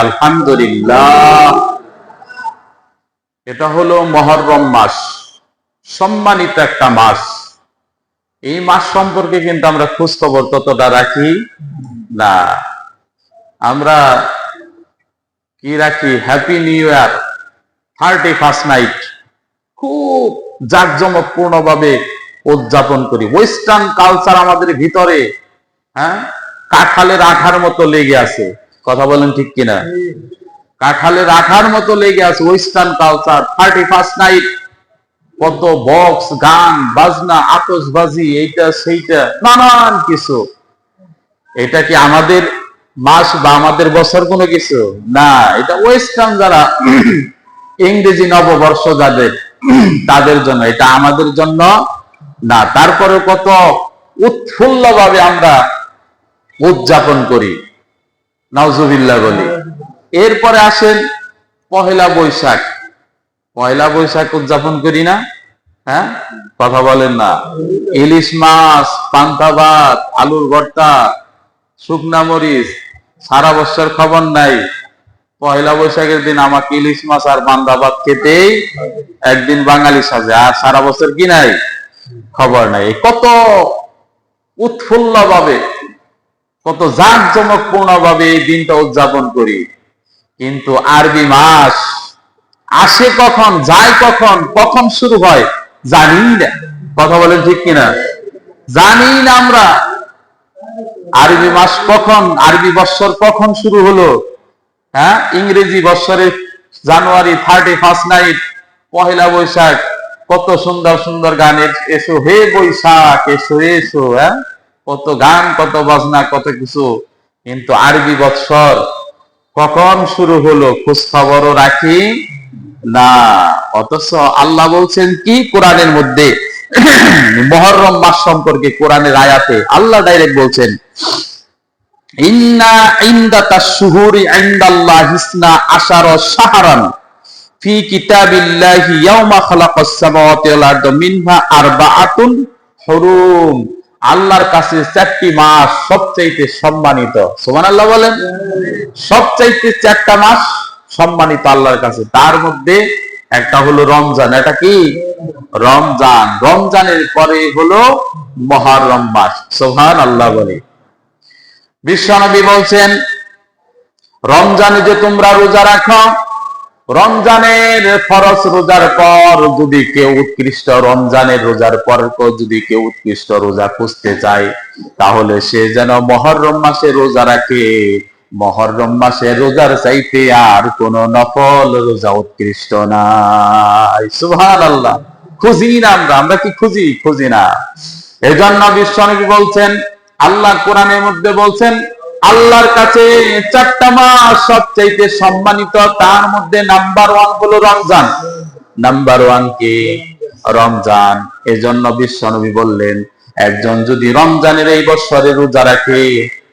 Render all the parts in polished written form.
আলহামদুলিল্লাহ। এটা হলো মুহররম মাস, সম্মানিত একটা মাস। এই মাস সম্পর্কে কিন্তু আমরা খোঁজ খবর ততটা রাখি না। আমরা কি রাখি? Happy new year, 31st night খুব জাঁকজমকপূর্ণ ভাবে উদযাপন করি। ওয়েস্টার্ন কালচার আমাদের ভিতরে কাঁঠালের আঠার মতো লেগে আছে। কথা বলেন ঠিক কিনা? কাঁঠালের আঠার মতো লেগে আছে ওয়েস্টার্ন কালচার। 31st নাইট, কত বক্স, গান বাজনা, আতশবাজি, এইটা সেইটা, নানান কিছু। এটা কি আমাদের মাস বা আমাদের বছর কোনো কিছু না। এটা ওয়েস্টার্ন যারা ইংরেজি নববর্ষ যাদের, তাদের জন্য, এটা আমাদের জন্য না। তারপরে কত উৎফুল্ল ভাবে আমরা উদযাপন করি, নাউজুবিল্লাহ বলি। এরপরে আসেন পহেলা বৈশাখ। পয়লা বৈশাখ উদযাপন করি না? কথা বলেন না। ইলিশ মাছ, পান্তা ভাত, আলুর ভর্তা, শুকনা মরিচ, সারা বছর খবর নাই। পয়লা বৈশাখের দিন আমাকে ইলিশ মাছ আর পান্তা ভাত খেতেই একদিন বাঙালি সাজে, আর সারা বছর কি নাই, খবর নাই। কত উৎফুল্ল ভাবে, কত জাঁকজমকপূর্ণ ভাবে এই দিনটা উদযাপন করি। কিন্তু আরবি মাস আসে কখন, যায় কখন, কখন শুরু হয় জানি না। কথা বলেন ঠিক কিনা? জানি না আমরা আরবি মাস কখন, আরবি বৎসর কখন শুরু হলো। ইংরেজি বৎসরের জানুয়ারি 31st নাইট, পহেলা বৈশাখ, কত সুন্দর সুন্দর গান, এসো হে বৈশাখ এসো এসো, কত গান, কত বাজনা, কত কিছু। কিন্তু আরবি বৎসর কখন শুরু হলো খোঁজ খবরও রাখি না। অথচ আল্লাহ বলছেন কি কোরআনের মধ্যে, মুহররম মাস সম্পর্কে কোরআনের আয়াতে আল্লাহ ডাইরেক্ট বলছেন, ইন্না ইনদাতাশ শুহুরি ইনদাল্লাহি ইসনা আশারা শাহরান ফি কিতাবিল্লাহি ইয়াওমা খালাকাস সামাওয়াতি ওয়াল আরদা মিনহা আরবাআতুন হুরুম। আল্লাহর কাছে 4টি মাস সবচাইতে সম্মানিত। সুবহানাল্লাহ বলেন। সবচাইতে 4টা মাস সম্মানিত আল্লাহর কাছে। তার মধ্যে একটা হলো রমজান। এটা কি? রমজান। রমজানের পরে হলো মুহররম মাস। সুবহানাল্লাহ বলে। বিশ্বনবী বলছেন, রমজানে যে তোমরা রোজা রাখো, রমজানের ফরজ রোজার পর যদি কেউ উৎকৃষ্ট, রমজানের রোজার পর যদি কেউ উৎকৃষ্ট রোজা খুঁজতে চায়, তাহলে সে যেন মুহররম মাসে রোজা রাখে। মুহররম মাসে রোজার চাইতে আর কোন নফল রোজা উৎকৃষ্ট নাই। সুবহানাল্লাহ। খুঁজি না আমরা কি খুঁজি? খুঁজি না। এজন্য বিশ্বনবী বলছেন, আল্লাহ কোরআনের মধ্যে বলছেন, আল্লাহর কাছে 4টা মাস সবচাইতে সম্মানিত। তার মধ্যে নাম্বার 1 হলো রমজান। নাম্বার 1 কি? রমজান। এজন্য বিশ্বনবী বললেন, একজন যদি রমজানের এই বছরে রোজা রাখে,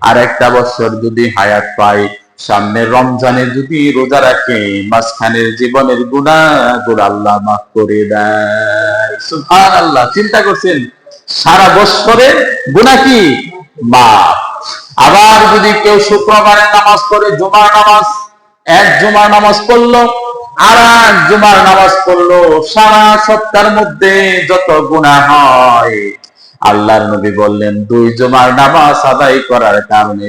আর একটা বছর যদি হায়াত পায়, সামনের রমজানে যদি রোজা রাখে, মাঝখানের জীবনের গুনাহগুলো আল্লাহ মাফ করে দেয়। সুবহানাল্লাহ। চিন্তা করছেন, সারা বছরের গুনাহ কি মাফ। আবার যদি কেউ শুক্রবারের নামাজ পড়ে, জুমার নামাজ, এক জুমার নামাজ পড়লো আর এক জুমার নামাজ পড়লো, সারা সপ্তাহের মধ্যে যত গুনাহ হয়, আল্লাহর নবী বললেন 2 জুমার নামাজ আদায় করার কারণে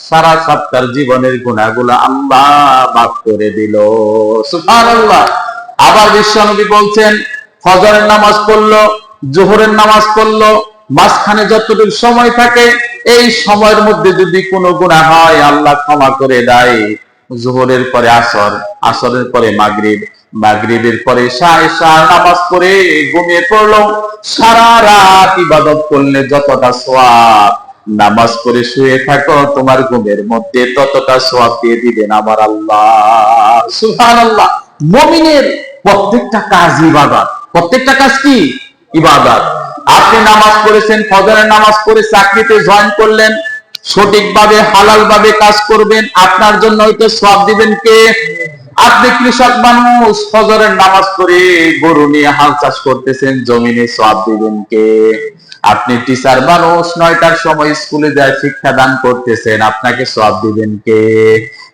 সারা সপ্তাহের জীবনের গুনাহগুলো আল্লাহ মাফ করে দিল। সুবহানাল্লাহ। আবার বিশ্বনবী বলছেন, ফজরের নামাজ পড়লো, জোহরের নামাজ পড়লো, মাঝখানে যতটুকু সময় থাকে, এই সময়ের মধ্যে যদি কোনো গুনাহ হয়, আল্লাহ ক্ষমা করে দেয়। জোহরের পরে আসর, আসরের পরে মাগরিব, মাগরিবের পরে ঈশা নামাজ পড়ে ঘুমিয়ে পড়লো, সারা রাত ইবাদত করলে যতটা সওয়াব, নামাজ পড়ে শুয়ে থাকো, তোমার ঘুমের মধ্যে ততটা সওয়াব দিয়ে দিবেন আমার আল্লাহ। সুবহানাল্লাহ। মুমিনের প্রত্যেকটা কাজ ইবাদত। প্রত্যেকটা কাজ কি? ইবাদত। আপনি নামাজ পড়েছেন, ফজরের নামাজ পড়ে চাকরিতে জয়েন করলেন, সঠিকভাবে হালাল ভাবে কাজ করবেন, আপনার জন্য হয়তো সওয়াব দিবেন কে? আপনি কৃষক মানুষ, ফজরের নামাজ পড়ে গরু নিয়ে হাল চাষ করতেছেন, জমিনে সওয়াব দিবেন কে? আপনি টিচার মানুষ, 9টার সময় স্কুলে যায় শিক্ষা দান করতেছেন, আপনাকে সওয়াব দিবেন কে?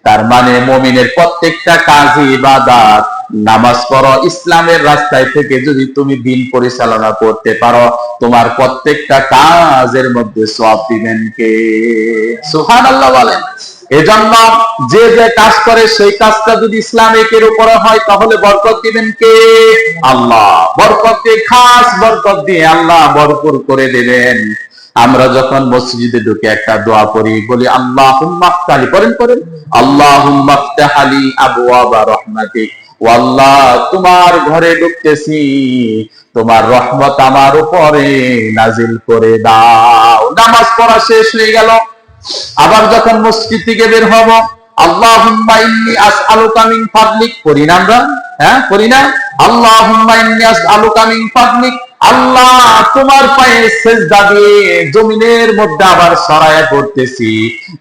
তার মানে মুমিনের প্রত্যেকটা কাজই ইবাদত। নামাজ পড়ো, ইসলামের রাস্তায় থেকে যদি তুমি দিন পরিচালনা করতে পারো, তোমার প্রত্যেকটা কাজের মধ্যে সওয়াব দিবেন কে? সুবহানাল্লাহ বলেন। এজন্য যে যে কাজ করে সেই কাজটা যদি ইসলামিকের উপরে হয় তাহলে বরকত দিবেন কে? আল্লাহ। বরকত দিয়ে, খাস বরকত দিয়ে আল্লাহ ভরপুর করে দেবেন। আমরা যখন মসজিদে ঢুকে একটা দোয়া করি, বলি আল্লাহুম্মা ফতাহি, করেন আল্লাহুম্মা ফতাহি আবওয়াবা রাহমাতিক, ও আল্লাহ তোমার ঘরে ঢুকতেছি, তোমার রহমত আমার উপরে নাজিল করে দাও। নামাজ পড়া শেষ হয়ে গেল, আবার যখন মসজিদ থেকে বের হব, আল্লাহুম্মা ইন্নী আসআলুকা মিন ফাদলিক, করি না আমরা? হ্যাঁ, করি না? আল্লাহুম্মা ইন্নী আসআলুকা মিন ফাদলিক, আল্লাহ তোমার পায়ে সিজদা দিয়ে জমিনের মধ্যে আবার সরায়া করতেছি,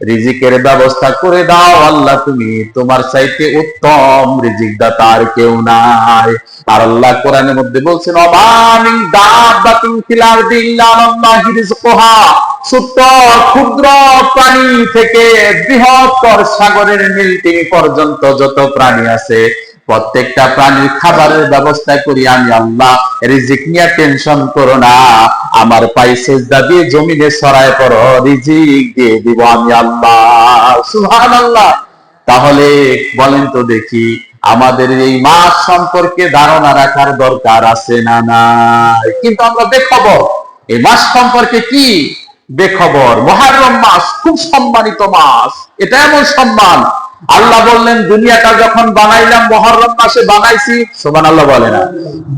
রিজিকের ব্যবস্থা করে দাও আল্লাহ, তুমি তোমার চাইতে উত্তম রিজিক দাতা আর কেউ নাই। আর আল্লাহ কোরআনের মধ্যে বলছেন, অবামিন দাব্বাতিন ফিল আরদি ইল্লা আল্লাহি রিজকুহা, ছোট্ট ক্ষুদ্র প্রাণী থেকে বৃহত্তর সাগরের নীলতিমি পর্যন্ত যত প্রাণী আছে, প্রত্যেকটা প্রাণীর খাবারের ব্যবস্থা করি আমি আল্লাহ, রিজিক নিয়ে টেনশন করো না, আমার পায়ে সিজদা দিয়ে জমিনে ছড়ায় পড়ো, রিজিক দিয়ে দিব আমি আল্লাহ। সুবহানাল্লাহ। তাহলে বলেন তো দেখি, আমাদের এই মাস সম্পর্কে ধারণা রাখার দরকার আছে না নাই? কিন্তু আমরা বেখবর। এই মাস সম্পর্কে কি বেখবর? মুহররম মাস খুব সম্মানিত মাস, এটা এমন সম্মান। আল্লাহ বললেন, দুনিয়াটা যখন বানাইলাম মুহররম মাসে বানাইছি, সুবহানাল্লাহ বলে না?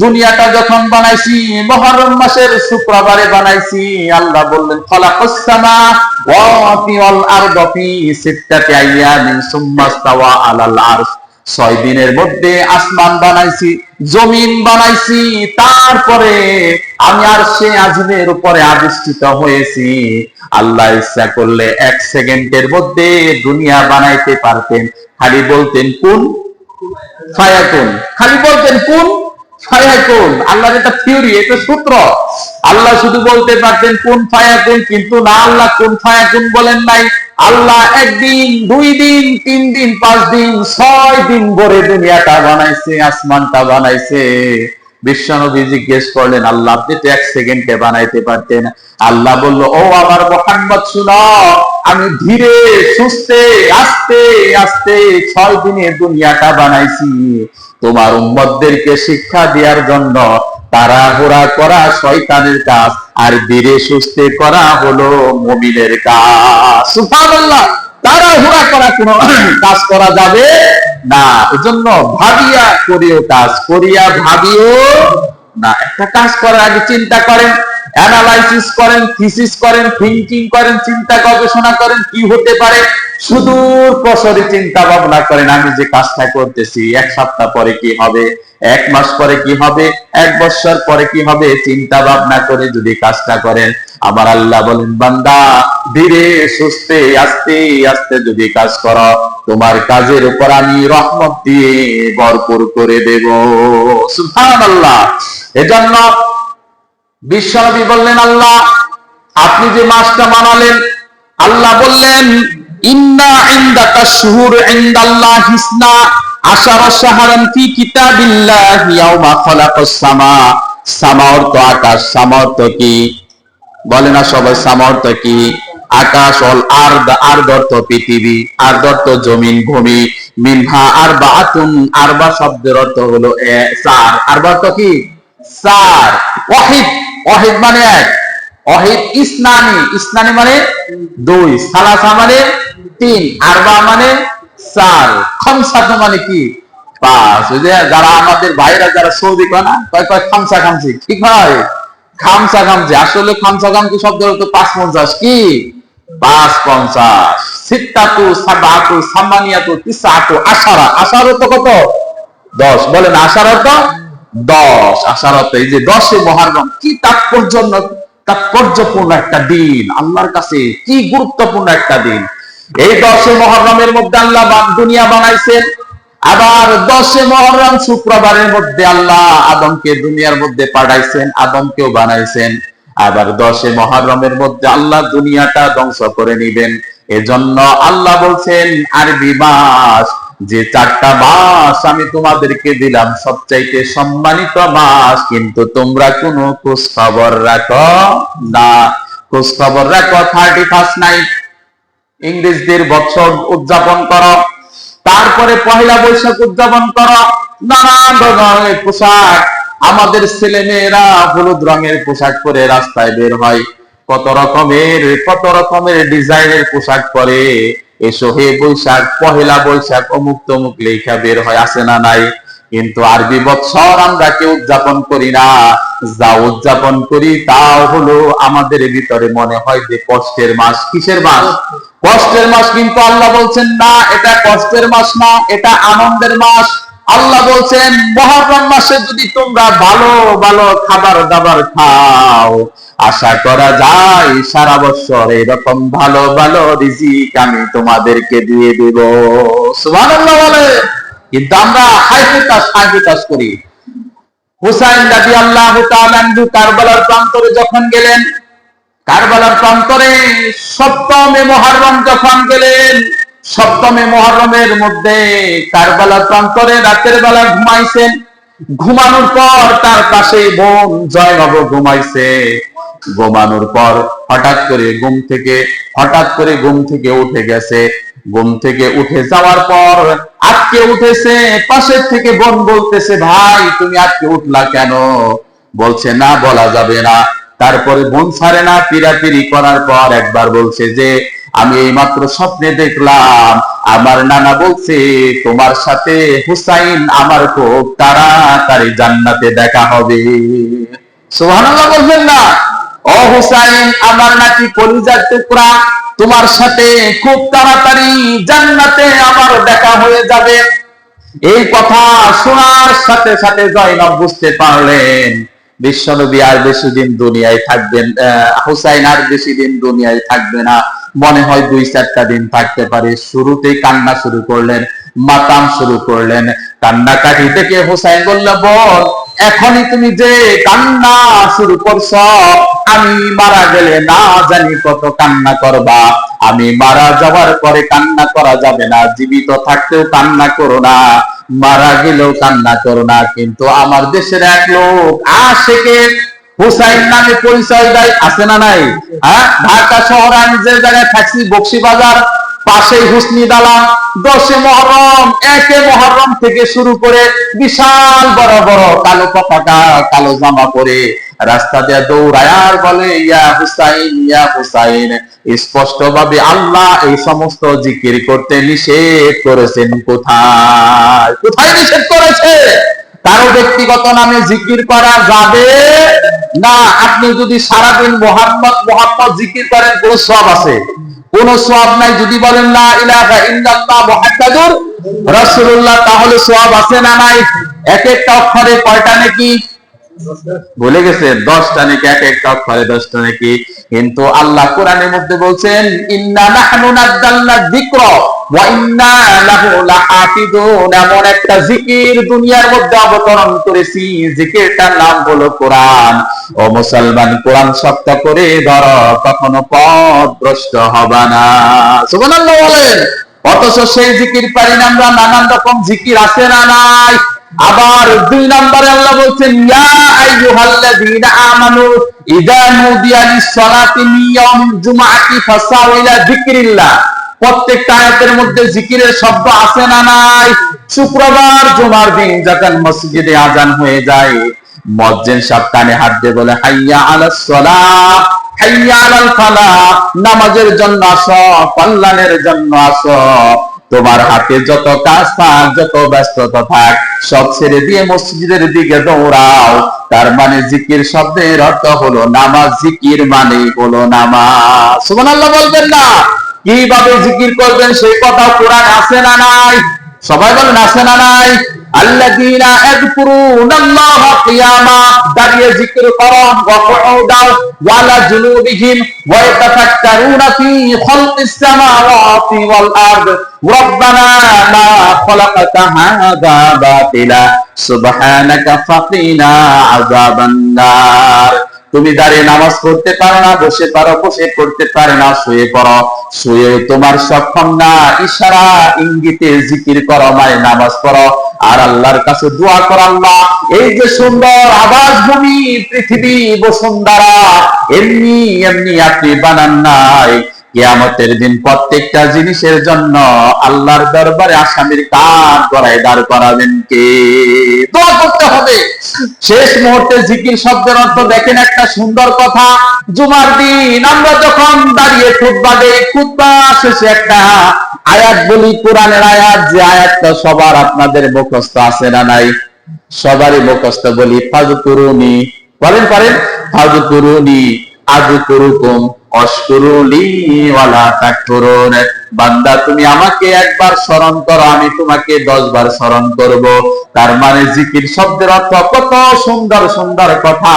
দুনিয়াটা যখন বানাইছি মুহররম মাসের শুক্রবারে বানাইছি। আল্লাহ বললেন, খালাকাস সামাওয়াতি ওয়াল আরদা ফি সিত্তাতি আইয়ামিন সুম্মা ইসতাওয়া আলাল আরশ, 6 দিনের মধ্যে আসমান বানাইছি, জমিন বানাইছি, তারপরে আমি আরশে আজিমের উপরে আবিষ্কৃত হয়েছি। আল্লাহ ইচ্ছা করলে 1 সেকেন্ডের মধ্যে দুনিয়া বানাইতে পারতেন, খালি বলতেন কুন ফায়াকুন, খালি বলতেন কুন ফায়াকুন। আল্লাহর এটা থিওরি, এটা সূত্র। আল্লাহ শুধু বলতে পারতেন কুন ফায়াকুন, কিন্তু না, আল্লাহ কুন ফায়াকুন বলেন নাই। আল্লাহ 1 দিন, 2 দিন, 3 দিন, 5 দিন, 6 দিন ধরে দুনিয়াটা বানাইছে, আসমানটা বানাইছে। বিশ্বনবী জিজ্ঞেস করলেন, আল্লাহ আপনি তো 1 সেকেন্ডে বানাইতে পারতেন। আল্লাহ বলল, ও আমার মুহাম্মদ শুনো, আমি ধীরে সুস্থে আস্তে আস্তে 6 দিনে দুনিয়াটা বানাইছি তোমার উম্মতদেরকে শিক্ষা দেওয়ার জন্য। তাড়াহুড়া করা শয়তানের কাজ, আর ধীরে সুস্থে করা হলো মুমিনের কাজ। সুবহানাল্লাহ। তাড়াহুড়া করা কোনো কাজ করা যাবে না। এজন্য ভাবিয়া করিও কাজ, করিয়া ভাবিও না। একটা কাজ করার আগে চিন্তা করেন, অ্যানালাইসিস করেন, থিসিস করেন, থিংকিং করেন, চিন্তা গবেষণা করেন কি হতে পারে, সুদূর প্রসারী চিন্তা ভাবনা করেন। আমি যে কাজটা করতেছি 1 সপ্তাহ পরে কি হবে, 1 মাস পরে কি হবে, 1 বছর পরে কি হবে, চিন্তা ভাবনা করে যদি কাজটা করেন, আমার আল্লাহ বলেন, বান্দা ধীরে সুস্থে আস্তে আস্তে যদি কাজ করো, তোমার কাজের উপর আমি রহমত দিয়ে ভরপুর করে দেব। সুবহানাল্লাহ। এজন্য বিশ্বনবী বললেন, আল্লাহ আপনি যে মাসটা মানালেন, আল্লাহ বললেন, ইন্না ইনদাকা শুহুর ইনদাল্লাহি ইসনা আশারা শাহরান ফি কিতাবিল্লাহি ইয়াওমা খালাকাস সামা। সামা অর্থ আকাশ, সামা অর্থ কি বলে না সবাই? সামা অর্থ কি? আকাশ। অল আরদ, আরদ অর্থ পৃথিবী, আরদ অর্থ জমিন, ভূমি। মিনহা আরবাআতুন, আরবা শব্দের অর্থ হলো 4। আরবা অর্থ কি? 4। ওয়াহিদ, ওয়াহিদ মানে 1। ওয়াহিদ ইসনানি, ইসনানি মানে 2। সালাসা মানে 3। আরবা মানে 4। খামসাতু মানে কি? 5। ওই যে যারা আমাদের ভাইরা যারা সৌদি কয় না, কয় খামসা খামসি, কি হয়? খামসা খামসি। আসলে খামসা খামসি শব্দ হলো 550। কি 550? সিত্তাতু, সাবাতু, সামানিয়াতু, তিসআতু, আশারা। আশারা তো কত? 10। বলেন আশারা তো 10। আশারা তো এই যে 10 মুহররম, কি তাৎপর্যপূর্ণ একটা দিন, আল্লাহর কাছে কি গুরুত্বপূর্ণ একটা দিন। এই 10 মুহররমের মধ্যে আল্লাহ দুনিয়া বানাইছেন, আবার 10 মুহররম শুক্রবারের মধ্যে আল্লাহ আদমকে দুনিয়ার মধ্যে পাঠাইছেন, আদমকেও বানাইছেন। আবার 10 মুহররমের মধ্যে আল্লাহ দুনিয়াটা ধ্বংস করে নিবেন। এজন্য আল্লাহ বলছেন আরবি মাস, যে 4টা মাস আমি তোমাদেরকে দিলাম সবচাইতে সম্মানিত মাস, কিন্তু তোমরা কোনো খোঁজ খবর রাখো না। খোঁজ খবর রাখো 31st নাইট, ইংরেজদের বছর উদযাপন করো, তারপরে পহেলা বৈশাখ উদযাপন করো, নানান রঙের পোশাক, আমাদের ছেলে মেয়েরা হলুদ রঙের পোশাক পরে রাস্তায় বের হয়, কত রকমের ডিজাইনের পোশাক পরে, এসো হে বৈশাখ, পহেলা বৈশাখ অমুক তমুক লেখা বের হয়, আছে না নাই? কিন্তু আরবি বৎসর আমরা কেউ উদযাপন করি না। যা উদযাপন করি তাও হলো আমাদের ভিতরে মনে হয় যে কষ্টের মাস। কিসের মাস? কষ্টের মাস। কিন্তু আল্লাহ বলছেন না, এটা কষ্টের মাস না, এটা আনন্দের মাস। আল্লাহ বলছেন মুহররম মাসে যদি তোমরা ভালো ভালো খাবার দাবার খাও, আশা করা যায় সারা বছর এরকম ভালো ভালো রিজিক আমি তোমাদেরকে দিয়ে দেব। সুবহানাল্লাহ বলে। কিন্তু আমরা হাইফিকাস করি। হুসাইন রাদিয়াল্লাহু তাআলা আনহু কারবালার প্রান্তরে যখন গেলেন, কারবালার প্রান্তরে 7মে মুহররম যখন গেলেন, 7মে মুহররমের মধ্যে কারবালার প্রান্তরে রাতের বেলা ঘুমাইছেন। ঘুমানোর পর তার পাশে বোন জয়নব ঘুমাইছে। ঘুমানোর পর হঠাৎ করে ঘুম থেকে উঠে গেছে। ঘুম থেকে উঠে যাওয়ার পর আজকে উঠেছে, পাশের থেকে বোন বলতেছে, ভাই তুমি আজকে উঠলা কেন? বলছে না, বলা যাবে না। তারপরে বোন ছাড়ে না, পিরাপিরি করার পর একবার বলছে যে আমি এইমাত্র স্বপ্নে দেখলাম আমার নানা বলছে তোমার সাথে হুসাইন আমার খুব তাড়াতাড়ি জান্নাতে দেখা হবে। সুবহানাল্লাহ বলবেন না? ও হুসাইন, আমার নাকি কলিজার টুকরা, তোমার সাথে খুব তাড়াতাড়ি জান্নাতে আমার দেখা হয়ে যাবে। এই কথা শোনার সাথে সাথে জয়নব বুঝতে পারলেন বিশ্বনবী আর বেশি দিন দুনিয়ায় থাকবেন, হুসাইন আর বেশি দিন দুনিয়ায় থাকবে না, মনে হয় 2-4টা দিন থাকতে পারে। শুরুতেই কান্না শুরু করলেন, মাতাম শুরু করলেন। কান্নাকাটি থেকে হুসাইন বলল, বোন এখনই তুমি যে কান্না শুরু করছ, আমি মারা গেলে না জানি কত কান্না করবা। আমি মারা যাওয়ার পরে কান্না করা যাবে না, জীবিত থাকতেও কান্না করো না, মারা গেলেও কান্না করো না। কিন্তু আমার দেশের এক লোক আশেকে হুসাইন নামে পরিচয় দেয়, আছে না নাই? হ্যাঁ, ঢাকা শহরে আমি যে জায়গায় থাকছি বক্সিবাজার, পাশেই হুসনি দালান, 10 মুহররম 1 মুহররম থেকে শুরু করে বিশাল বড় বড় কালো পতাকা, কালো জামা পরে রাস্তা দিয়ে দৌড়ায় আর বলে ইয়া হুসাইন, ইয়া হুসাইন। স্পষ্ট ভাবে আল্লাহ এই সমস্ত জিকির করতে নিষেধ করেছেন। কোথায় কোথায় নিষেধ করেছে? কারো ব্যক্তিগত নামে জিকির করা যাবে না। আপনি যদি সারাদিন মুহাম্মদ মুহাম্মদ জিকির করেন, কোন সওয়াব আছে? কোন সওয়াব নাই। যদি বলেন লা ইলাহা ইল্লাল্লাহ মুহাম্মাদুর রাসূলুল্লাহ, তাহলে সওয়াব আছে না নাই? এক একটা অক্ষরে কয়টা নাকি বলে গেছেন? 10টা নাকি, এক একটা অক্ষরে 10টা নাকি। কিন্তু আল্লাহ কোরআনের মধ্যে বলছেন ইন্না নাহনু নাযালনা যিকরা ওয়া ইন্না লাহু লাহাফিজুন। এমন একটা জিকির দুনিয়ার মধ্যে অবতরণ করেছি, জিকিরটার নাম হলো কোরআন। ও মুসলমান, কোরআন শক্ত করে ধরো, কখনো পথভ্রষ্ট হবে না। সুবহানাল্লাহ বলেন। অথচ সেই জিকির পারি না আমরা। নানান রকম জিকির আছে না নাই? আবার 2 নম্বরে আল্লাহ বলছেন ইয়া আইয়ুহাল্লাযীনা আমানু ইযা নুদিয়া লিস-সালাতি মিন ইয়াউমিল জুমআতি ফাসাউ ইলা যিকরিল্লাহ। প্রত্যেকটা আয়াতের মধ্যে জিকিরের শব্দ আছে না নাই? শুক্রবার জুমার দিন যখন মসজিদে আজান হয়ে যায়, মুয়াজ্জিন সাহেব কানে হাত দিয়ে বলে হাইয়া আলাস সালাহ, হাইয়া আলাল ফালাহ, নামাজের জন্য আসো, কল্যাণের জন্য আসো। তোমার হাতে যত কাজ থাক, যত ব্যস্ততা থাক, সব ছেড়ে দিয়ে মসজিদের দিকে দৌড়াও। তার মানে জিকির শব্দের অর্থ হলো নামাজ। জিকির মানে হলো নামাজ। সুবহানাল্লাহ বলবেন না? কিভাবে জিকির করবেন সেই কথা কোরআন আছে না নাই? সবাই বলেন আছে না নাই? আল্লাযীনা ইয়াযকুরুনাল্লাহা কিয়ামা, দাঁড়িয়ে জিকির করো, ওয়া কুউদাও ওয়া আলা জুনুবিহিম ওয়া ইয়াতাফাক্কারুনা ফি খালকিস সামাওয়াতি ওয়াল আরদ রাব্বানা মা খালাকতা হাযা বাতিলা সুবহানাকা ফাকিনা আযাবান নার। তুমি দাঁড়িয়ে নামাজ পড়তে পারো না, বসে পারো, বসে পড়তে পারো না, শুয়ে পড়ো, শুয়ে তোমার সক্ষম না, ইশারা ইঙ্গিতে জিকির করো, মানে নামাজ পড়ো আর আল্লাহর কাছে দোয়া করো। আল্লাহ এই যে সুন্দর আবাস ভূমি পৃথিবী বসুন্ধরা এমনি এমনি আপনি বানান নাই। কিয়ামতের দিন প্রত্যেকটা জিনিসের জন্য আল্লাহর দরবারে আসামির কাঠ গড়ায় দাঁড় করাবেন কে? দোয়া করতে হবে। শেষ মুহূর্তে জিকির শব্দের অর্থ দেখেন, একটা সুন্দর কথা। জুমার দিন আমরা যখন দাঁড়িয়ে খুতবা দেই, খুতবা শেষে একটা আয়াত বলি, কোরআনের আয়াত, যে আয়াতটা সবার আপনাদের মুখস্থ আছে না নাই? সবারই মুখস্থ। বলি ফাযকুরুনি, বলেন পারেন? ফাযকুরুনি আযকুরুকুম ওয়াশকুরুলি ওয়ালা তাকফুরুন। বান্দা তুমি আমাকে একবার স্মরণ করো, আমি তোমাকে 10 বার স্মরণ করব। তার মানে জিকির শব্দের অর্থ কত সুন্দর সুন্দর কথা,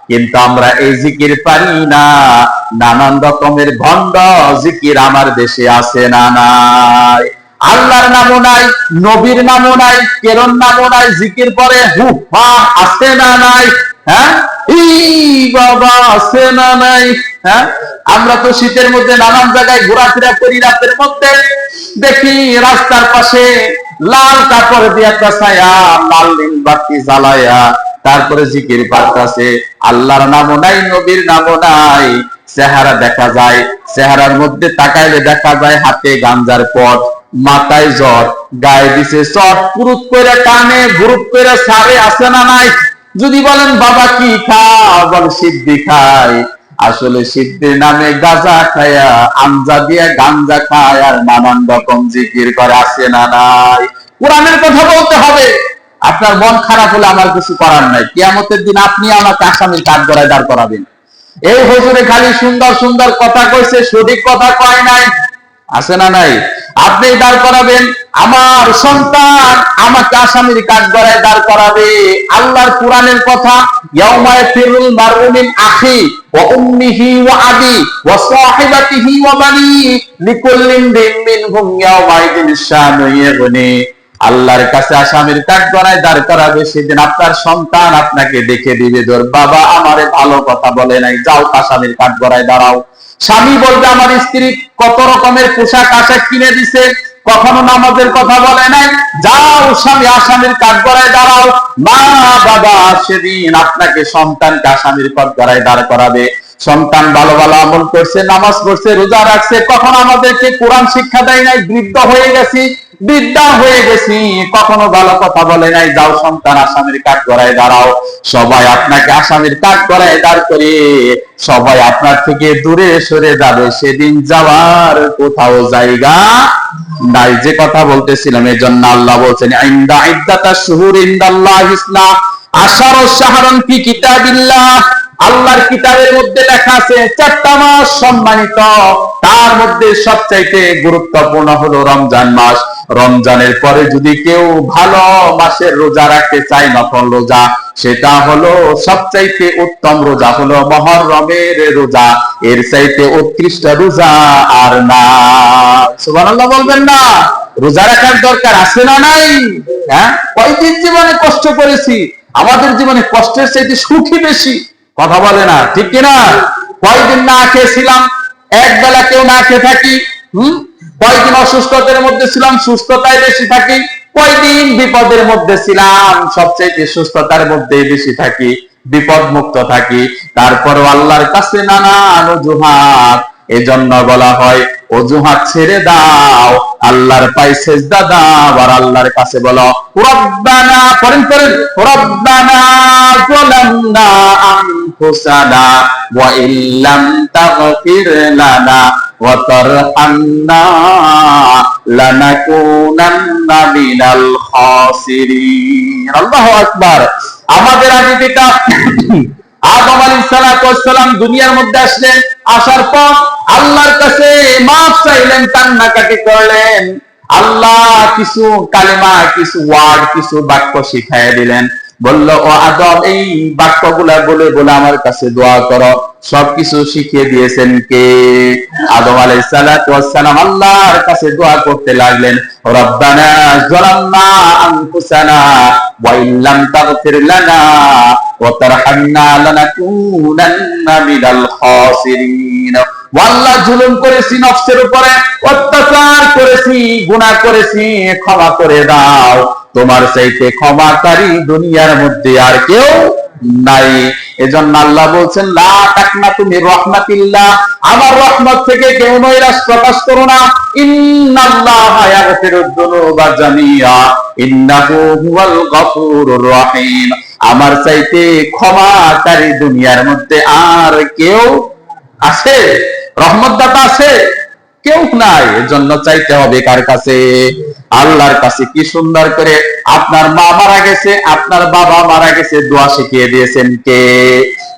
কিন্তু আমরা এই জিকির পারি না। নানান রকমের ভণ্ড জিকির আমার দেশে আছে না নাই? আল্লাহর নামও নাই, নবীর নামও নাই, কেরন নামও নাই, জিকির পরে হু হা আছে না নাই? হ্যাঁ, বাবা আছে না নাই? হ্যাঁ, আমরা তো শীতের মধ্যে নানান জায়গায় ঘোরাফেরা করি, রাতের মধ্যে দেখি রাস্তার পাশে লাল কাপড় দিয়ে একটা ছায়া, লাল নীল বাতি জ্বালায়া তারপরে জিকির পারতাছে। আল্লাহর নামও নাই, নবীর নামও নাই। চেহারা দেখা যায়, চেহারার মধ্যে তাকাইলে দেখা যায় হাতে গাঞ্জার পট, মাথায় জ্বর, গায়ে দিছে চট, পুরুত করে টানে, ভুরুত করে সারে, আছে না নাই? যদি বলেন বাবা কি খাও, বল সিদ্ধি খাই। আসলে সিদ্ধির নামে গাঁজা খায়া, আঞ্জা দিয়ে গাঞ্জা খায় আর নানান রকম জিকির করে, আছে না নাই? কোরআনের কথা বলতে হবে। আপনার মন খারাপ হলে আমার কিছু করার নাই। কিয়ামতের দিন আপনি আমাকে আসামির কাঠগড়ায় দাঁড় করাবেন। এই হুজুরে খালি সুন্দর সুন্দর কথা কইছে, সঠিক কথা কয় নাই, আছে না নাই? আপনি দাঁড় করাবেন। আমার সন্তান আমাকে আসামির কাঠগড়ায় দাঁড় করাবে। আল্লাহর কোরআনের কথা, ইয়াউমা ইয়াফিরুল মারউ মিন আখি ওয়া উম্মিহি ওয়া আবি ওয়া সাহিবাতিহি ওয়া বানি লিকুল্লি ইমরিন মিনহুম ইয়াউমা ইযিন শানু ইয়াগনি। আল্লাহর কাছে আসামির কাঠগড়ায় দাঁড় করাবে। সেদিন আপনার সন্তান আপনাকে দেখে দিবে, তোর বাবা আমারে ভালো কথা বলে নাই, যাও আসামির কাঠগড়ায় দাঁড়াও। স্বামী বলবে আমার স্ত্রী কত রকমের পোশাক আশাক কিনে দিছে, কখনো নামাজের কথা বলে নাই, যাও স্বামী আসামির কাঠগড়ায় দাঁড়াও। মা বাবা সেদিন আপনাকে সন্তানকে আসামির কাঠগড়ায় দাঁড় করাবে। সন্তান ভালো ভালো আমল করছে, নামাজ পড়ছে, রোজা রাখছে, কখনো আমাদেরকে কোরআন শিক্ষা দেয় নাই, বৃদ্ধ হয়ে গেছি, বৃদ্ধা হয়ে গেছি, কখনো ভালো কথা বলে নাই, যাও সন্তান আসামির কাঠগড়ায় দাঁড়াও। সবাই আপনাকে আসামির কাঠগড়ায় দাঁড় করে সবাই আপনার থেকে দূরে সরে যাবে। সেদিন যাওয়ার কোথাও জায়গা নাই। যে কথা বলতেছিলাম, এই জন্য আল্লাহ বলছেন ইনদা ইদ্দাতাশ শুহুর ইনদাল্লাহিস ইসনা আশারু শাহরান ফি কিতাবিল্লাহ। আল্লাহর কিতাবের মধ্যে লেখা আছে 4টা মাস সম্মানিত, তার মধ্যে সবচাইতে গুরুত্বপূর্ণ হলো রমজান মাস। রমজানের পরে যদি কেউ ভালো মাসের রোজা রাখতে চায়, নফল রোজা, সেটা হলো সবচাইতে উত্তম রোজা হলো মুহররমের রোজা। এর চাইতে উৎকৃষ্ট রোজা আর না। সুবহানাল্লাহ বলবেন না? রোজা রাখার দরকার আছে না নাই? হ্যাঁ, কয়দিন জীবনে কষ্ট করেছি, আমাদের জীবনে কষ্টের চাইতে সুখই বেশি। কথা বলে না, ঠিক কিনা? কয়দিন না খেয়েছিলাম, এক বেলা কেউ না খেয়ে থাকি। কয়দিন অসুস্থতার মধ্যে ছিলাম, সুস্থতায় বেশি থাকি। কয়দিন বিপদের মধ্যে ছিলাম, সবচেয়ে সুস্থতার মধ্যে বেশি থাকি, বিপদ মুক্ত থাকি। তারপর আল্লাহর কাছে নানান অজুহাত। এজন্য বলা হয় অজুহাত ছেড়ে দাও, আল্লাহর পায়ে সেজদা দাও আর আল্লাহর কাছে বলো রব্বানা, পড়েন পড়েন, রব্বানা যালামনা আনফুসানা ওয়া ইল্লাম তাগফির লানা ওয়া তারহামনা লানাকুনান্না মিনাল খাসিরিন। আল্লাহু আকবার। আমাদের আগে পিতা আদম আলাইহিস সালাম দুনিয়ার মধ্যে আসলেন, আসার পর আল্লাহর কাছে মাফ চাইলেন, কান্নাকাটি করলেন। আল্লাহ কিছু কালেমা, কিছু ওয়ার্ড, কিছু বাক্য শিখাইয়া দিলেন। বলল, ও আদম, এই বাক্যগুলা বলে বলে আমার কাছে দোয়া করো। সবকিছু শিখিয়ে দিয়েছেন কে? আদম আলাইহিস সালাতু ওয়াস সালাম আল্লাহর কাছে দোয়া করতে লাগলেন, রব্বানা যালামনা আনফুসানা ওয়া ইল্লাম তাগফির লানা ওয়া তারহামনা লানাকুনান্না মিনাল খাসিরিন। আল্লাহ, জুলুম করেছি নফসের উপরে, অত্যাচার করেছি, গুনাহ করেছি, ক্ষমা করে দাও। তোমার চাইতে ক্ষমাকারী দুনিয়ার মধ্যে আর কেউ নাই। এজন্য আল্লাহ বলছেন, লা তাকনাতু মির রাহমাতিল্লাহ, আমার রহমত থেকে কেউ নৈরাশ প্রকাশ করো না। ইন্নাল্লাহা ইয়াগফিরুদ যুনুবা জামিআ ইন্নাহু হুয়াল গফুরুর রহিম। আমার চাইতে ক্ষমাকারী দুনিয়ার মধ্যে আর কেউ আছে? রহমত দাতা আছে? কেউ নাই। এজন্য চাইতে হবে কার কাছে? আল্লাহর কাছে। কি সুন্দর করে আপনার মা মারা গেছে, আপনার বাবা মারা গেছে, দোয়া শিখিয়ে দিয়েছেন কে?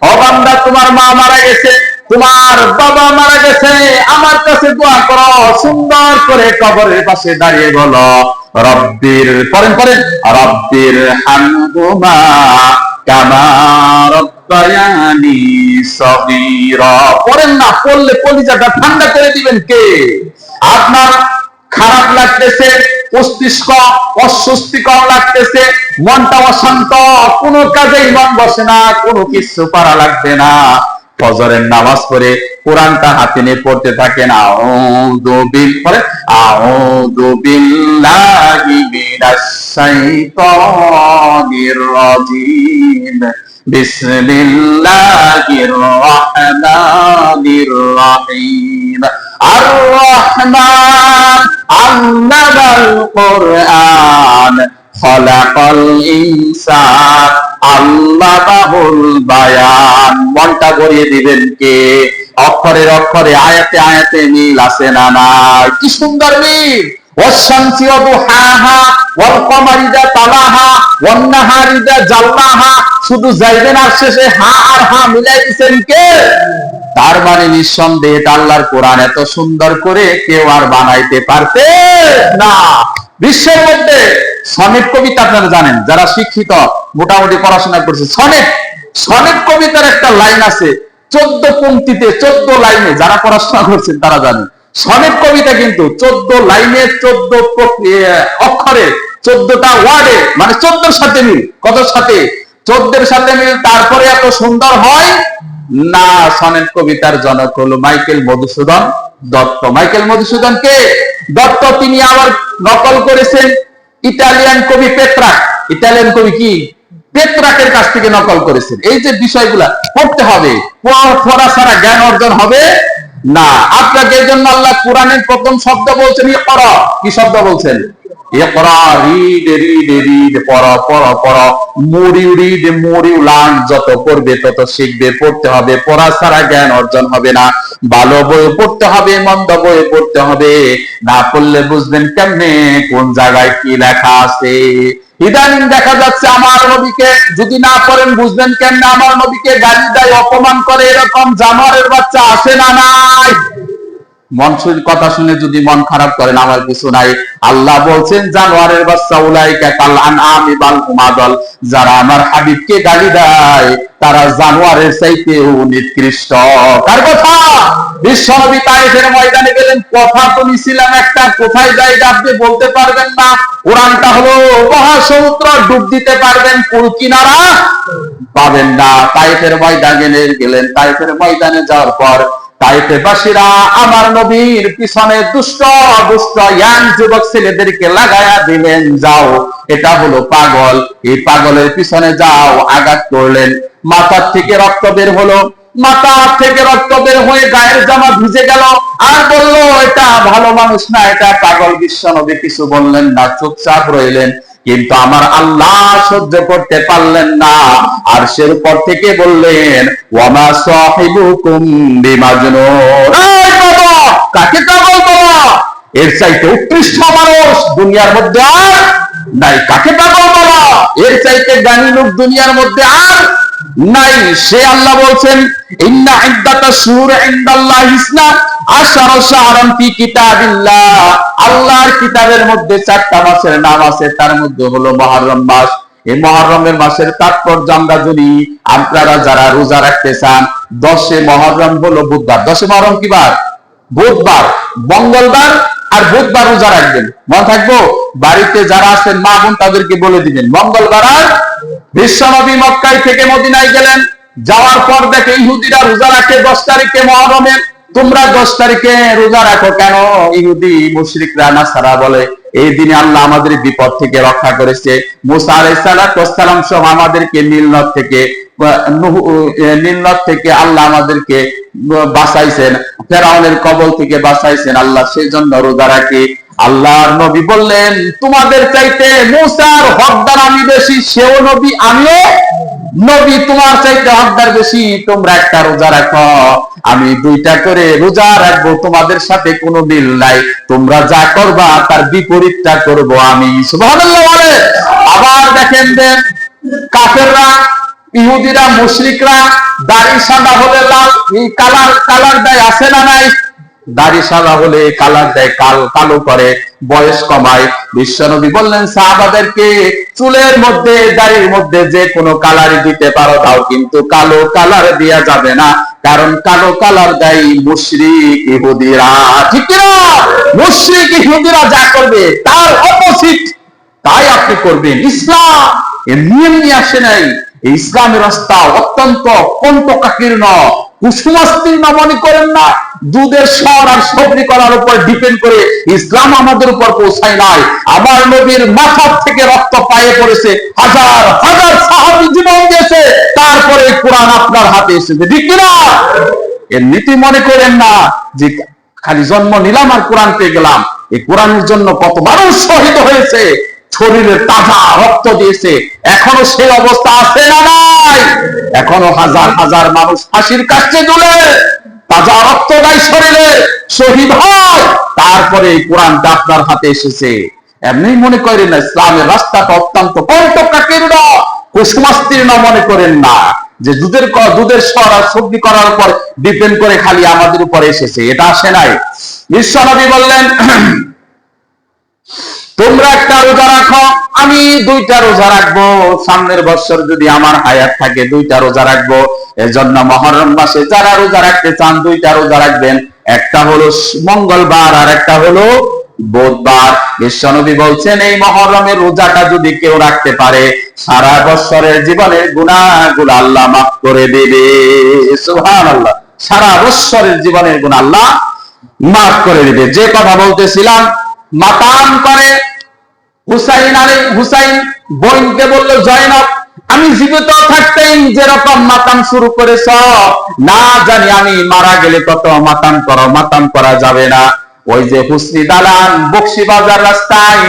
ও বান্দা, তোমার মা মারা গেছে, তোমার বাবা মারা গেছে, আমার কাছে দোয়া করো। সুন্দর করে কবরের পাশে দাঁড়িয়ে বলো, রব্বির, পড়েন পড়েন, রব্বির হামহুমা কামা রব্বায়ানি সগীরা। পড়েন না, পড়লে কলিজাটা ঠান্ডা করে দিবেন কে? আপনার খারাপ লাগতেছে, অস্বস্তিকর লাগতেছে, মনটা অশান্ত, কোনো কাজেই মন বসে না, কোনো কিছু পারা লাগবে না, ফজরের নামাজ পড়ে কোরআনটা হাতে নিয়ে পড়তে থাকেন, আউযু বিল্লাহি মিনাশ শাইতানির রাজিম, বিসমিল্লাহির রহমানির রহিম। আর রহমান আল্লামাল কুরআন খলাকাল ইনসান আল্লামাহুল বায়ান। মনটা গড়িয়ে দিবেন কে? অক্ষরে অক্ষরে, আয়াতে আয়াতে মিল আছে না নাই? কি সুন্দর মিল! ওয়াশ-শামসি ওয়া দুহাহা ওয়াল কমারি ইযা তালাহা ওয়ান নাহারি ইযা জাল্লাহা। শুধু যাইবেন আর শেষে হা আর হা মিলাই দিয়েছেন কে? তার মানে নিঃসন্দেহে আল্লাহর কোরআন এত সুন্দর করে কেউ আর বানাইতে পারতে না। বিশ্বের মধ্যে সনেট কবিতা আপনারা জানেন, যারা শিক্ষিত, মোটামুটি পড়াশোনা করছে, সনেট কবিতার একটা লাইন আছে 14 পংক্তিতে 14 লাইনে, যারা পড়াশোনা করছেন তারা জানেন। সনেট কবিতা কিন্তু 14 লাইনে 14 অক্ষরে 14টা ওয়ার্ডে, মানে 14 সাথে মিল। কত সাথে? 14 সাথে মিল। তারপরে এত সুন্দর হয় না। সনেট কবিতার জনক হলো মাইকেল মধুসূদন দত্ত। মাইকেল মধুসূদন কে? দত্ত। তিনি আবার নকল করেছেন ইটালিয়ান কবি পেত্রাক। ইটালিয়ান কবি কি? পেত্রাকের কাছ থেকে নকল করেছেন। এই যে বিষয়গুলা পড়তে হবে, পড়া ছাড়া জ্ঞান অর্জন হবে না। আপনাকে এই জন্য আল্লাহ কোরআনের প্রথম শব্দ বলছেন ইকরা। কি শব্দ বলছেন? ইকরা, রিড রিড রিড, পড়ো পড়ো পড়ো। মুড়িউ রিড মুড়িউ লার্ন, যত পড়বে তত শিখবে। পড়তে হবে, পড়া ছাড়া জ্ঞান অর্জন হবে না। ভালো বই পড়তে হবে, মন্দ বই পড়তে হবে। না পড়লে বুঝবেন কেমনে কোন জায়গায় কি লেখা আছে। ইদানিং দেখা যাচ্ছে আমার নবীকে যদি না পড়েন বুঝবেন কেমনে আমার নবীকে গালি দেয়, অপমান করে, এরকম জানোয়ারের বাচ্চা আসে না নাই? কথা শুনে যদি মন খারাপ করেন, আমার কিছু নাই। আল্লাহ বলছেন জানোয়ারের বাচ্চা, উলাইকা কাল আনআমি বাল হুম আদাল। যারা আমার হাবিবকে গালি দেয় তারা জানোয়ারের চাইতেও নিকৃষ্ট। কার কথা? বিশ্বনবী তায়েফের ময়দানে গেলেন, কথা তো নিছিলাম একটা, কোথায় যাই আপনি বলতে পারবেন না। কোরআনটা হলো মহাসমুদ্র, ডুব দিতে পারবেন, কুল কিনারা পাবেন না। তায়েফের ময়দানে গেলেন, তায়েফের ময়দানে যাওয়ার পর তায়েফবাসীরা আমার নবীর পিছনে দুষ্ট দুষ্ট ইয়াং যুবক ছেলেদেরকে লাগায়া দিলেন, যাও এটা হলো পাগল, এই পাগলের পিছনে যাও। আঘাত করলেন, মাথার থেকে রক্ত বের হলো, মাথা থেকে রক্ত বের হয়ে গায়ের জামা ভিজে গেল। আর বললো এটা ভালো মানুষ না, এটা পাগল। বিশ্বনবী কিছু বললেন না, চুপচাপ রইলেন। কিন্তু আমার আল্লাহ সহ্য করতে পারলেন না, আর সের উপর থেকে বললেন, ওয়ামা সাহিবুকুম বিমাজনুন। এই বাবা, কাকে পাগল বলা? এর চাইতে উৎকৃষ্ট মানুষ দুনিয়ার মধ্যে আর নাই। কাকে পাগল বলা? এর চাইতে জ্ঞানী লোক দুনিয়ার মধ্যে আর নাই। সে আল্লাহ বলছেন, ইন্না ইদ্দাতাশ শুহুর ইনদাল্লাহি ইসনা আশারা শাহরান ফি কিতাবিল্লাহ। আল্লাহর কিতাবের মধ্যে 4টা মাসের নাম আছে, তার মধ্যে হলো মুহররম মাস। এই মহররমের মাসের তাৎপর্য আমরা যদি আপনারা যারা রোজা রাখতে চান, 10 মহররম হলো বুধবার। 10 মহররম কি বার? বুধবার, মঙ্গলবার আর বুধবার রোজা রাখবেন। মনে থাকবো, বাড়িতে যারা আছেন মা বোন তাদেরকে বলে দিবেন মঙ্গলবার। আর বিশ্বনবী মক্কায় থেকে মদিনায় গেলেন, যাওয়ার পর দেখে ইহুদিরা রোজা রাখে 10 তারিখে মহররমের। তোমরা 10 তারিখে রোজা রাখো কেন? ইহুদি মুশরিকরা নাসারা বলে এই দিনে আল্লাহ আমাদের বিপদ থেকে রক্ষা করেছে। মুসা আলাইহিস সালাম সহ আমাদেরকে নীলনদ থেকে আল্লাহ আমাদেরকে বাঁচাইছেন, ফেরাউনের কবল থেকে বাঁচাইছেন আল্লাহ, সেই জন্য রোজা রাখি। আল্লাহর নবী বললেন তোমাদের চাইতে মুসার হকদার আমি বেশি, সেও নবী আমিও নবী, তোমার চাইতে হকদার বেশি, তোমরা একটা রোজা রাখো, আমি 2টা করে রোজা রাখবো, তোমাদের সাথে কোনো মিল নাই, তোমরা যা করবা তার বিপরীতটা করব আমি। সুবহানাল্লাহ বলে। আবার দেখেন যে কাফেররা, ইহুদিরা, মুশরিকরা দাড়ি সাদা হলে লাল কালার দেয়, আছে না নাই? দাড়ি সাদা হলে কালার দেয়, কালো করে, বয়স কমায়। বিশ্বনবী বললেন সাহাবাদেরকে চুলের মধ্যে দাড়ির মধ্যে যে কোনো কালারই দিতে পারো দাও, কিন্তু কালো কালার দেয়া যাবে না, কারণ কালো কালার দেয় মুশরিক ইহুদিরা। ঠিক না? মুশরিক ইহুদিরা যা করবে তার অপোজিট তাই আপনি করবেন। ইসলাম এর নিয়ম নিয়ে আসে নাই। এই ইসলামের রাস্তা অত্যন্ত কণ্টকাকীর্ণ, কুসুমাস্তীর্ণ মনে করেন না। দুধের স্বর আর সবজি করার উপর ডিপেন্ড করে ইসলাম আমাদের উপর পৌঁছায় নাই। আমার নবীর মাথা থেকে রক্ত পায়ে পড়েছে, হাজার হাজার সাহাবী জীবন দিয়েছে, তারপরে কোরআন আপনার হাতে এসেছে। ঠিক না? এর নীতি মনে করেন না যে খালি জন্ম নিলাম আর কোরআন পেয়ে গেলাম। এই কোরআনের জন্য কত মানুষ শহীদ হয়েছে, শরীরে তাজা রক্ত দিয়েছে, এখনো সেই অবস্থা আছে না নাই? এখনো হাজার হাজার মানুষ ফাঁসির কাছে ঝুলে তাজা রক্ত দেয়, শরীরে শহীদ হয়, তারপরে এই কোরআনটা আপনার হাতে এসেছে। এমনি মনে করেন না ইসলামের রাস্তাটা অত্যন্ত কণ্টকাকীর্ণ, কুসুমাস্তীর্ণ মনে করেন না যে দুধের স্বর আর সবজি করার উপর ডিপেন্ড করে খালি আমাদের উপর এসেছে, এটা আসে নাই। বিশ্বনবী বললেন তোমরা একটা রোজা রাখো, আমি 2টা রোজা রাখবো, সামনের বছর যদি আমার হায়াত থাকে 2টা রোজা রাখবো। এজন্য মহররম মাসে যারা রোজা রাখতে চান 2টা রোজা রাখবেন, একটা হলো মঙ্গলবার আর একটা হলো বুধবার। বিশ্বনবী বলছেন এই মহররমের রোজাটা যদি কেউ রাখতে পারে সারা বছরের জীবনের গুনাহগুলো আল্লাহ মাফ করে দেবে। সুবহানাল্লাহ। সারা বছরের জীবনের গুনাহ আল্লাহ মাফ করে দেবে। যে কথা বলতেছিলাম, মাতাম করে হুসাইন বোনকে বলল জয়নব আমি জীবিত থাকতেই যেরকম মাতাম শুরু করেছ, না জানি আমি মারা গেলে কত মাতাম করো, মাতাম করা যাবে না। ওই যে হুসনি দালান বকশিবাজার রাস্তায়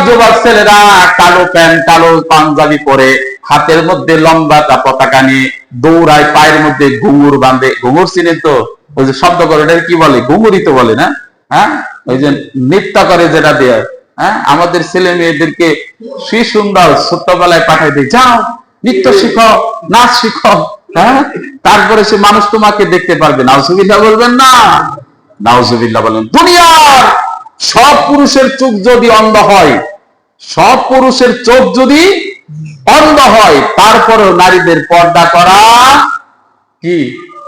যুবক ছেলেরা কালো প্যান্ট কালো পাঞ্জাবি পরে হাতের মধ্যে লম্বা পতাকা নিয়ে দৌড়ায়, পায়ের মধ্যে ঘুঙুর বাঁধে। ঘুঙুর চিনেন তো? ওই যে শব্দ করে এটা কি বলে? ঘুঙুরই তো বলে না? হ্যাঁ, ওই যে নৃত্য করে যেটা দেয়। হ্যাঁ, আমাদের ছেলে মেয়েদেরকে সুই সুন্দর ছোট্টবেলায় পাঠাই দেয়, যাও নৃত্য শিখো, নাচ শিখো। হ্যাঁ, তারপরে সে মানুষ তোমাকে দেখতে পারবে। নাউজুবিল্লাহ বলবেন না? নাউজুবিল্লাহ বলেন। দুনিয়ার সব পুরুষের চোখ যদি অন্ধ হয়, সব পুরুষের চোখ যদি অন্ধ হয়, তারপরেও নারীদের পর্দা করা কি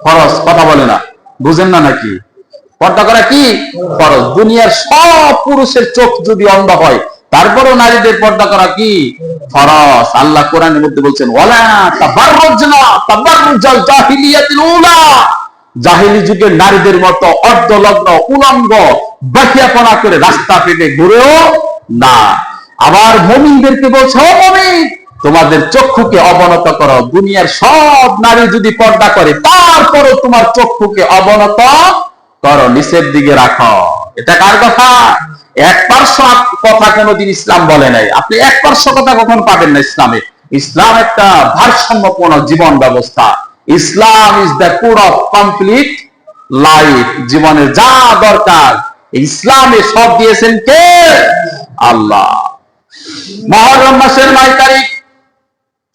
ফরজ? কথা বলে না, বুঝেন না নাকি? পর্দা করা কি ফরজ। দুনিয়ার সব পুরুষের চোখ যদি অন্ধ হয়, তারপরেও নারীদের পর্দা করা কি ফরজ। আল্লাহ কোরআনের মধ্যে বলছেন ওয়ালা তাবাররুজনা তাবাররুজাল জাহিলিয়াতিল উলা, জাহিলি যুগের নারীদের মতো অর্ধলগ্ন উলঙ্গ বাকিয়াপনা করে রাস্তা পেতে ঘুরেও না। আবার মুমিনদেরকে বলছে ও মুমিন তোমাদের চক্ষুকে অবনত করো। দুনিয়ার সব নারী যদি পর্দা করে, তারপরও তোমার চক্ষুকে অবনত করো, নিচের দিকে রাখো। এটা কার কথা? 1% কথা কোনোদিন ইসলাম বলে নাই। আপনি 1% কথা কখন পাবেন না ইসলামে। ইসলাম একটা ভারসাম্যপূর্ণ জীবন ব্যবস্থা। Islam is the code of complete life. জীবনের যা দরকার ইসলামে সব দিয়েছেন কে? আল্লাহ। মুহররম মাসের 9 তারিখ,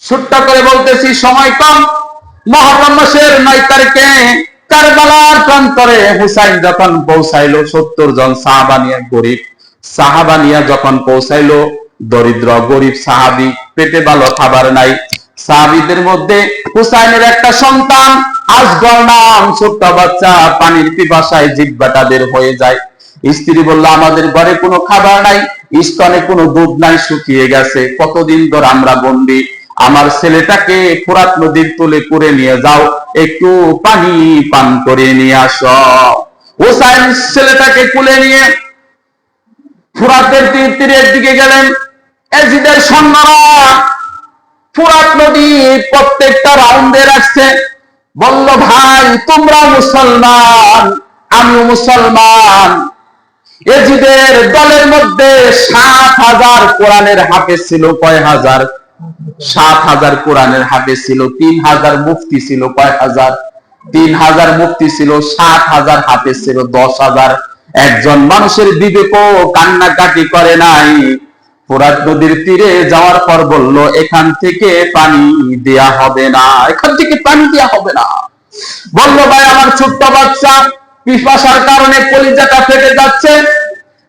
ছোট্ট করে বলতেছি সময় কম। মুহররম মাসের 9 তারিখে কারবালার প্রান্তরে হুসাইন যখন পৌঁছাইলো, 70 জন সাহাবা নিয়ে, গরিব সাহাবা নিয়ে যখন পৌঁছাইলো, দরিদ্র গরিব সাহাবী পেটে ভালো খাবার নাই। সাহাবীদের মধ্যে হুসাইনের একটা সন্তান আসগর নাম, ছোট্ট বাচ্চা, পানির পিপাসায় জিহ্বাটা বের হয়ে যায়। স্ত্রী বলল, আমাদের ঘরে কোনো খাবার নাই, স্তনে কোনো দুধ নাই, শুকিয়ে গেছে, কতদিন ধরে আমরা বন্দি, আমার ছেলেটাকে ফোরাত নদীর তুলে করে নিয়ে যাও, একটু পানি পান করে নিয়ে আসো। হুসাইন ছেলেটাকে কুলে নিয়ে ফোরাতের তীরের দিকে গেলেন। এজিদের সৈন্যরা ফোরাত নদী প্রত্যেকটা রাউন্ডে রাখছে। বলল, ভাই তোমরা মুসলমান, আমিও মুসলমান। এজিদের দলের মধ্যে ৭,০০০ কোরআনের হাফেজ ছিল। কয় হাজার? ৭,০০০ কোরআনের হাফেজ ছিল। ৩,০০০ মুফতি ছিল। কয় হাজার? ৩,০০০ মুফতি ছিল। ৭,০০০ হাফেজ ছিল। ১০,০০০। একজন মানুষের বিবেকও কান্নাকাটি করে নাই। ফোরাত নদীর তীরে যাওয়ার পর বলল, এখান থেকে পানি দেয়া হবে না, এখান থেকে পানি দেয়া হবে না। বলল, ভাই আমার ছোট্ট বাচ্চা পিপাসার কারণে কলিজাটা ফেটে যাচ্ছে,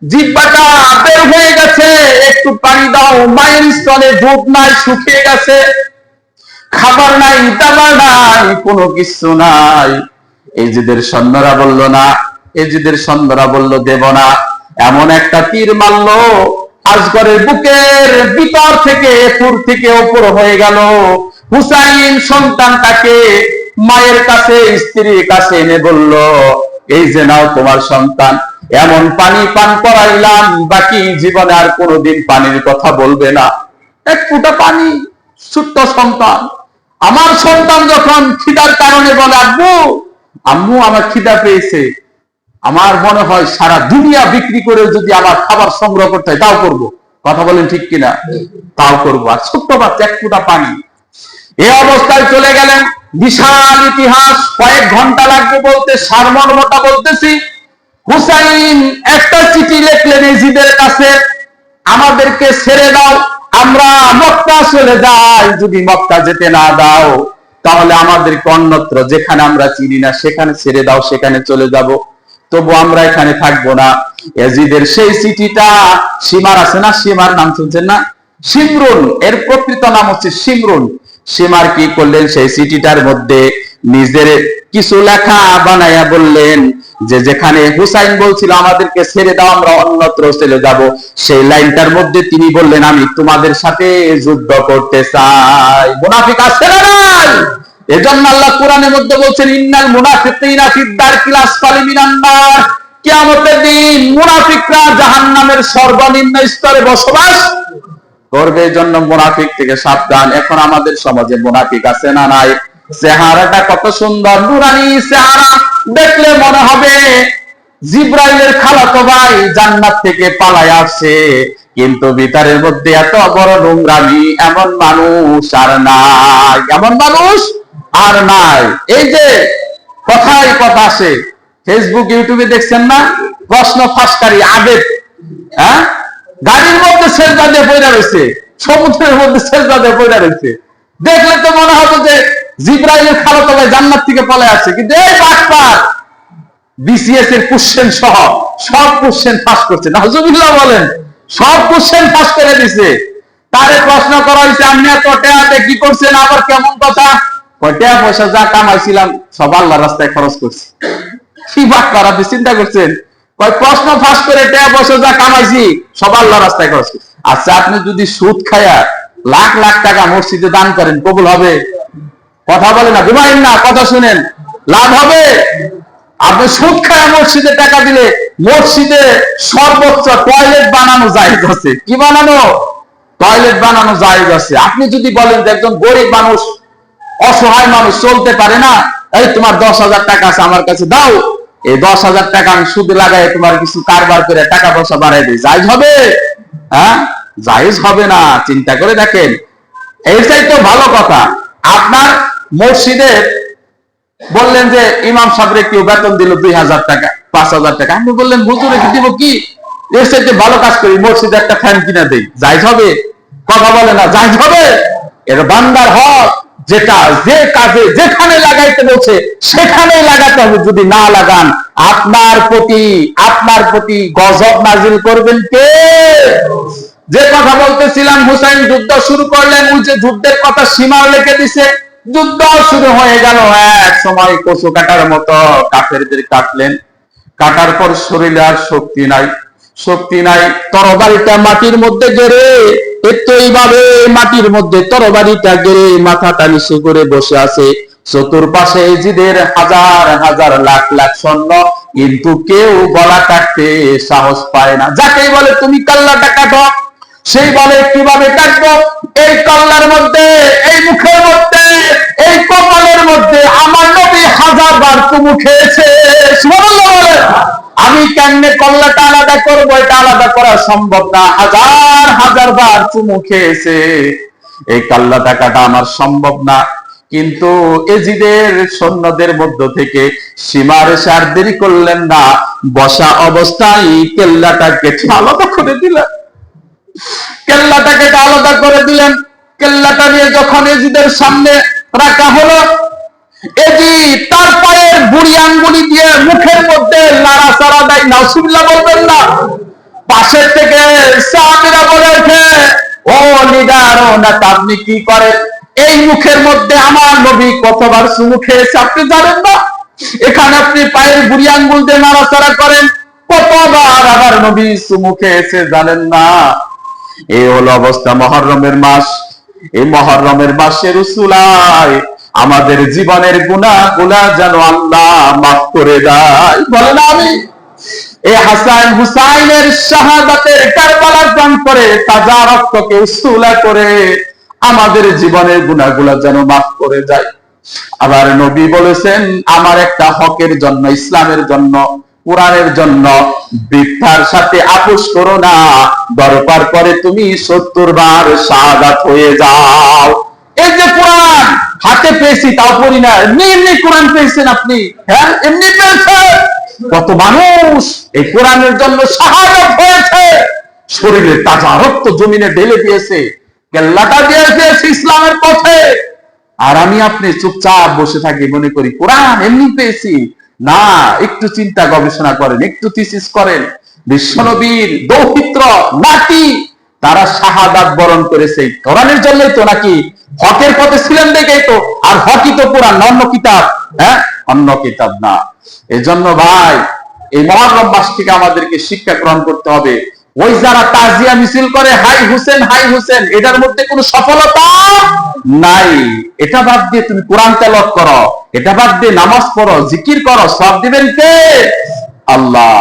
জিহ্বাটা বের হয়ে গেছে, একটু পানি দাও। মায়ের স্তনে দুধ নাই, শুকিয়ে গেছে, খাবার নাই, দাবার নাই, কোনো কিছু নাই। এজিদের সৈন্যরা বলল না, এজিদের সৈন্যরা বলল, দেব না। এমন একটা তীর মারলো, আসগরের বুকের ভিতর থেকে পুর থেকে ওপর হয়ে গেল। হুসাইন সন্তানটাকে মায়ের কাছে, স্ত্রীর কাছে এনে বলল, এই যে নাও তোমার সন্তান, এমন পানি পান করাইলাম, বাকি জীবনে আর কোনোদিন পানির কথা বলবে না। এক ফুটা পানি, ছোট্ট সন্তান। আমার সন্তান যখন খিদার কারণে বলে, আব্বু আম্মু আমার খিদা পেয়েছে, আমার মনে হয় সারা দুনিয়া বিক্রি করে যদি আমার খাবার সংগ্রহ করতে হয় তাও করব। কথা বলেন ঠিক কিনা? তাও করবো। আর ছোট্ট বাচ্চা, এক ফুটা পানি। এই অবস্থায় চলে গেলেন। বিশাল ইতিহাস, কয়েক ঘন্টা লাগবে বলতে, সারমর্মটা বলতেছি। হুসাইন একটা চিঠি লিখলেন এজিদের কাছে, আমাদেরকে ছেড়ে দাও, আমরা মক্কা চলে যাই, যদি মক্কা যেতে না দাও তাহলে আমাদেরকে অন্যত্র যেখানে আমরা চিনি না সেখানে ছেড়ে দাও, সেখানে চলে যাব, তবু আমরা এখানে থাকবো না। এজিদের সেই চিঠিটা, সীমার আছে না, সীমার নাম শুনছেন না? শিমরুন, এর প্রকৃত নাম হচ্ছে শিমরুন। সীমার কি করলেন, সেই চিঠিটার মধ্যে নিজের কিছু লেখা বানাইয়া বললেন যে যেখানে হুসাইন বলছিল আমাদেরকে ছেড়ে দাও, আমরা অন্যত্র চলে যাব, সেই লাইনটার মধ্যে তিনি বললেন, আমি তোমাদের সাথে যুদ্ধ করতে চাই। মুনাফিক আছে না নাই? এজন্য আল্লাহ কোরআনের মধ্যে বলছেন, ইন্নাল মুনাফিকিনা ফিদ দারকিল আসফালি মিনান নার, কিয়ামতের দিন মুনাফিকরা জাহান্নামের সর্বনিম্ন স্তরে বসবাস করবে। এজন্য মুনাফিক থেকে সাবধান। এখন আমাদের সমাজে মুনাফিক আছে না নাই? চেহারাটা কত সুন্দর, নুরানি চেহারা, দেখলে মনে হবে জিব্রাইলের খালাতো ভাই জান্নাত থেকে পালায় আসছে, কিন্তু ভিতরের মধ্যে এত বড় নোংরামি। এমন মানুষ আর নাই, এমন মানুষ আর নাই। এই যে কথায় কথা আসে, ফেসবুক ইউটিউবে দেখছেন না, প্রশ্ন ফাঁসকারী আবেদ, হ্যাঁ, গাড়ির মধ্যে সেজদা দিয়ে পড়ে রয়েছে, সমুদ্রের মধ্যে সেজদা দিয়ে পড়ে রয়েছে। দেখলে তো মনে হবে যে জিব্রাইলের খালাতো ভাই জান্নাত থেকে পালায় আসছে। কিন্তু এই বাটপার বিসিএস এর কোশ্চেন সহ সব কোশ্চেন ফাঁস করছে। নাউজুবিল্লাহ বলেন, সব কোশ্চেন ফাঁস করে দিছে। তারে প্রশ্ন করা হয়েছে, আপনি এত টাকাতে কি করছেন? আবার কেমন কথা? টাকা পয়সা যা কামাইছিলাম সব আল্লাহর রাস্তায় খরচ করছি। কি বাট করা, চিন্তা করছেন? প্রশ্ন ফাঁস করে টাকা পয়সা যা কামাইছি সব আল্লাহর রাস্তায় খরচ করছি। আচ্ছা, আপনি যদি সুদ খায়া লাখ লাখ টাকা মসজিদে দান করেন, কবুল হবে? কথা বলে না, ঘুমাইন না, কথা শুনেন, লাভ হবে? আপনি সুদ খায়া মসজিদে টাকা দিলে মসজিদে সর্বোচ্চ টয়লেট বানানো জায়েজ আছে। কি বানানো? টয়লেট বানানো জায়েজ আছে। আপনি যদি বলেন যে একজন গরিব মানুষ, অসহায় মানুষ চলতে পারে না, এই তোমার 10,000 টাকা আছে আমার কাছে দাও, এই 10,000 টাকা আমি সুদে লাগাই তোমার কিছু কারবার করে টাকা পয়সা বাড়াই দিই, জায়েজ হবে? হ্যাঁ, জায়েজ হবে না। চিন্তা করে দেখেন। এইটাই তো ভালো কথা। আপনার মসজিদে বললেন যে ইমাম সাহেবরে কেউ বেতন দিল 2,000 টাকা, 5,000 টাকা, আপনি বললেন হুজুর রেখে দিব কি, এর চাইতে ভালো কাজ করি, মসজিদে একটা ফ্যান কিনে দেই, জায়েজ হবে? কথা বলে না, জায়েজ হবে? এর বান্দার হক, যেটা যে কাজে যেখানে লাগাইতে বলছে সেখানেই লাগাতে হবে। যদি না লাগান, আপনার প্রতি গজব নাজিল করবেন কে? যে কথা বলতেছিলাম, হুসাইন যুদ্ধ শুরু করলেন, ওই যে যুদ্ধের কথা সীমা রেখে দিছে, যুদ্ধ শুরু হয়ে গেল। এক সময় কচু কাটার মতো কাফেরদের কাটলেন, কাটার পর শরীরে আর শক্তি নাই, শক্তি নাই, তরবারিটা মাটির মধ্যে গেড়ে, একটু এইভাবে মাটির মধ্যে তরবারিটা গেড়ে মাথাটা নিচু করে বসে আছে। চতুর্পাশে এজিদের হাজার হাজার লাখ লাখ সৈন্য, কিন্তু কেউ গলা কাটতে সাহস পায় না। যাকেই বলে তুমি কাল্লাটা কাটো, সেই বলে কিভাবে কাটবো? এই কাল্লার মধ্যে, এই মুখের মধ্যে, এই কপালের মধ্যে আমার নবী হাজারবার চুমু খেয়েছে। সুবহানাল্লাহ বলে। আমি কেমনে কল্লাটা আলাদা করবো? এটা আলাদা করা সম্ভব না। হাজার হাজার বার চুমু খেয়েছে, এই কাল্লাটা কাটা আমার সম্ভব না। কিন্তু এজিদের সৈন্যদের মধ্য থেকে সীমার এসে আর দেরি করলেন না, বসা অবস্থায় কেল্লাটা কেটে আলাদা করে দিলেন, কেল্লাটাকে আলাদা করে দিলেন। কেল্লাটা নিয়ে যখন এজিদের সামনে রাখা হলো, এজিদ তার পায়ের বুড়ি আঙ্গুলি দিয়ে মুখের মধ্যে নাড়াচাড়া দেয়। নাউজুবিল্লাহ বলবেন না? পাশের থেকে সাহাবীরা বলে ওঠে, ও লিডার, ও নেতা, আপনি কি করেন? এই মুখের মধ্যে আমার নবী কতবার চুমু খেয়েছে আপনি জানেন না? এখানে আপনি পায়ের বুড়ি আঙ্গুল দিয়ে নাড়াচাড়া করেন, কতবার আবার নবী চুমু খেয়েছে জানেন না? এই হলো অবস্থা। মহররমের মাস, এই মহররমের মাসে রসুলায় আমাদের জীবনের গুনাহগুলো যেন আল্লাহ মাফ করে দেয়। বলেন আমি। এই হাসান হুসাইনের শাহাদাতের কারবালার দান করে তাজা রক্তকে উসুলা করে আমাদের জীবনের গুনাহগুলো যেন মাফ করে যায়। আবার নবী বলেছেন, আমার একটা হকের জন্য, ইসলামের জন্য, কোরআনের জন্য বৃদ্ধার সাথে আপোষ করো না, দরকার পরে তুমি 70 বার শাহাদাত হয়ে যাও। এই যে কোরআন হাতে পেয়েছি, তাও পড়ি না, এমনি কোরআন পেয়েছেন আপনি, হ্যাঁ এমনি পেয়েছেন। কত মানুষ এই কোরআনের জন্য শাহাদাত হয়েছে, শরীরে তাজা রক্ত জমিনে ঢেলে দিয়েছে, কেল্লাটা দিয়েছে ইসলামের পথে। আর আমি আপনি চুপচাপ বসে থাকি, মনে করি কোরআন এমনি পেয়েছি। না, একটু চিন্তা গবেষণা করেন, একটু থিসিস করেন। বিশ্বনবীর দৌহিত্র নাতি, তারা শাহাদাত বরণ করেছে কোরআনের জন্যই তো, নাকি হকের পথে ছিলেন দেখেই তো। আর হকই তো কোরআন, অন্য কিতাব, হ্যাঁ অন্য কিতাব না। এজন্য ভাই, এই মহররম মাস থেকে আমাদেরকে শিক্ষা গ্রহণ করতে হবে। ওই যারা তাজিয়া মিছিল করে হাই হুসেন হাই হুসেন, এটার মধ্যে কোনো সফলতা নাই। এটা বাদ দিয়ে তুমি কোরআন তেলাওয়াত করো, এটা বাদ দিয়ে নামাজ পড়ো, জিকির করো, সওয়াব দিবেন কে? আল্লাহ।